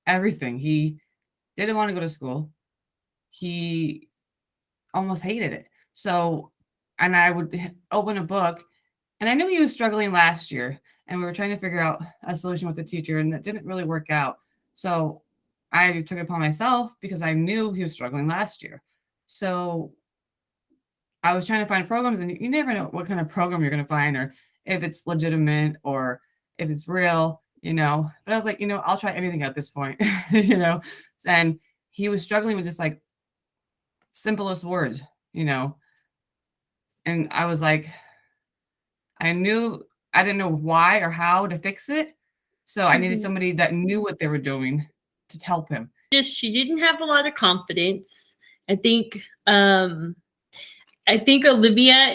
everything. He didn't want to go to school. He almost hated it. So, and I would open a book, and I knew he was struggling last year, and we were trying to figure out a solution with the teacher, and that didn't really work out. So I took it upon myself because I knew he was struggling last year. So I was trying to find programs, and you never know what kind of program you're going to find, or if it's legitimate or if it's real, But I was like, I'll try anything at this point, you know. And he was struggling with just like simplest words, you know. And I was like, I didn't know why or how to fix it. So I needed somebody that knew what they were doing to help him. She didn't have a lot of confidence. I think Olivia,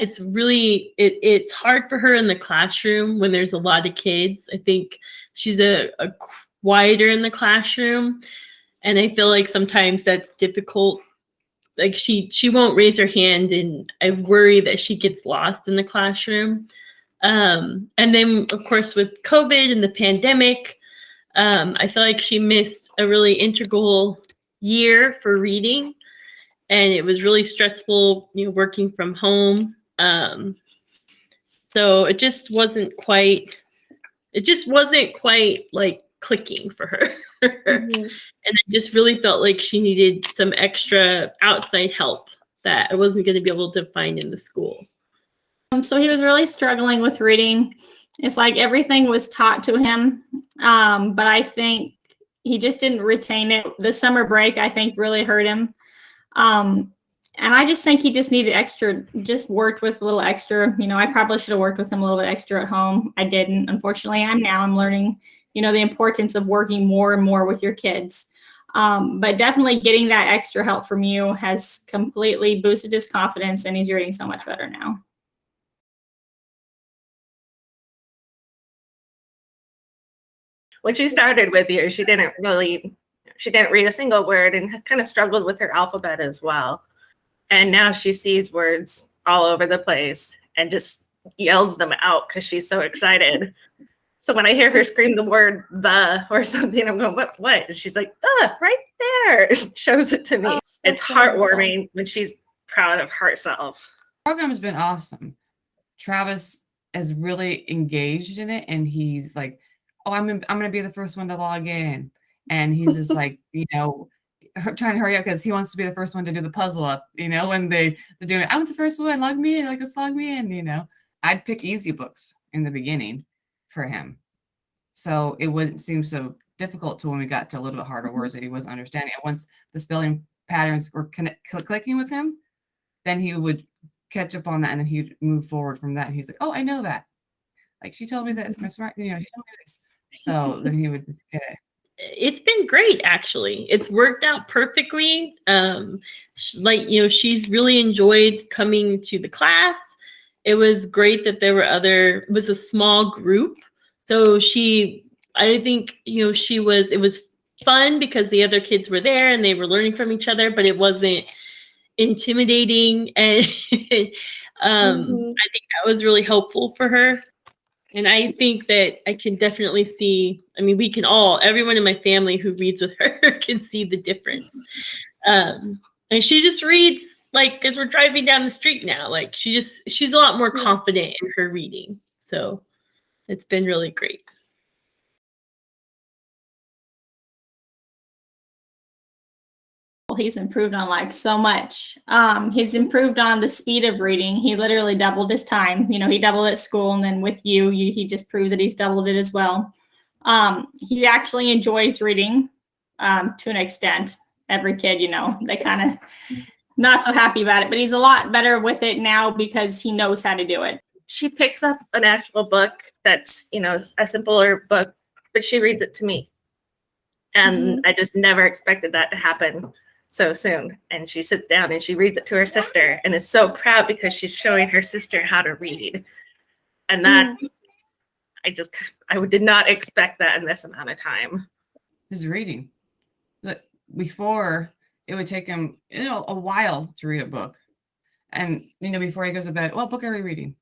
it's hard for her in the classroom when there's a lot of kids. I think she's a quieter in the classroom, and I feel like sometimes that's difficult. Like she won't raise her hand, and I worry that she gets lost in the classroom. And then of course with COVID and the pandemic, I feel like she missed a really integral year for reading, and it was really stressful, working from home. So it just wasn't quite like clicking for her. And I just really felt like she needed some extra outside help that I wasn't going to be able to find in the school. So he was really struggling with reading. It's like everything was taught to him, but I think he just didn't retain it. The summer break, I think, really hurt him. And I just think he just needed just worked with a little extra. I probably should have worked with him a little bit extra at home. I didn't. Unfortunately, I'm learning, the importance of working more and more with your kids. But definitely getting that extra help from you has completely boosted his confidence, and he's reading so much better now. When she started with you, she didn't read a single word and kind of struggled with her alphabet as well. And now she sees words all over the place and just yells them out because she's so excited. So when I hear her scream the word "the" or something, I'm going, what? And she's like, "The, right there." She shows it to me. It's heartwarming when she's proud of herself. The program has been awesome. Travis is really engaged in it, and he's like, "Oh, I'm going to be the first one to log in." And he's just like, trying to hurry up because he wants to be the first one to do the puzzle up, when they're doing it. I was the first one, log me in, like, let's log me in, I'd pick easy books in the beginning for him. So it wouldn't seem so difficult to when we got to a little bit harder words that he wasn't understanding. And once the spelling patterns were clicking with him, then he would catch up on that, and then he'd move forward from that. And he's like, "Oh, I know that. Like, she told me that it's my smart, she told me this." So then he would just get it. It's been great, actually. It's worked out perfectly. She's really enjoyed coming to the class. It was great that it was a small group. So I think, it was fun because the other kids were there and they were learning from each other, but it wasn't intimidating. And I think that was really helpful for her. And I think that I can definitely see, everyone in my family who reads with her can see the difference. And she just reads, like, as we're driving down the street now, like she's a lot more confident in her reading. So it's been really great. He's improved on so much. He's improved on the speed of reading. He literally doubled his time. He doubled at school, and then with you, he just proved that he's doubled it as well. He actually enjoys reading to an extent. Every kid, they kind of not so happy about it, but he's a lot better with it now because he knows how to do it. She picks up an actual book that's, a simpler book, but she reads it to me. And I just never expected that to happen so soon. And she sits down and she reads it to her sister and is so proud because she's showing her sister how to read. And that, I did not expect that in this amount of time. His reading. Before, it would take him, a while to read a book. And, before he goes to bed, what book are we reading?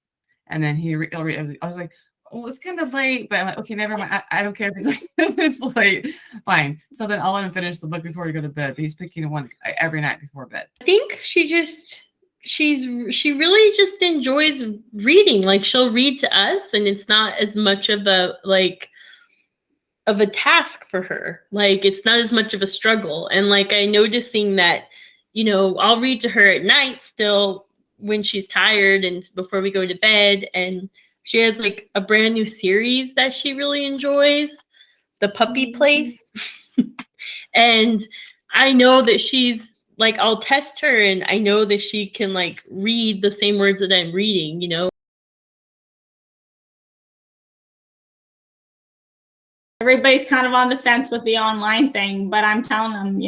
And then he'll read. I was like, well, it's kind of late, but I'm like, okay, never mind. I don't care if it's, if it's late. Fine. So then I'll let him finish the book before we go to bed. But he's picking one every night before bed. I think she really just enjoys reading. Like she'll read to us, and it's not as much of a of a task for her. Like it's not as much of a struggle. And like I'm noticing that, I'll read to her at night still when she's tired and before we go to bed. And she has like a brand new series that she really enjoys, The Puppy Place. And I know that she's like, I'll test her and I know that she can like read the same words that I'm reading. Everybody's kind of on the fence with the online thing, but I'm telling them,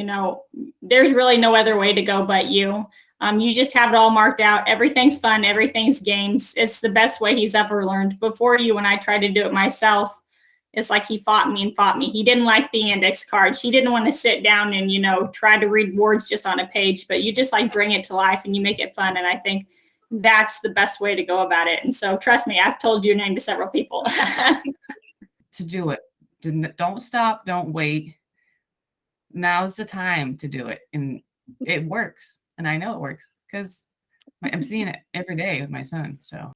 there's really no other way to go but you. You just have it all marked out. Everything's fun. Everything's games. It's the best way he's ever learned. Before you, when I tried to do it myself, it's like he fought me and fought me. He didn't like the index cards. He didn't want to sit down and, try to read words just on a page, but you just like bring it to life and you make it fun. And I think that's the best way to go about it. And so trust me, I've told your name to several people. To do it. Don't stop. Don't wait. Now's the time to do it. And it works. And I know it works because I'm seeing it every day with my son. So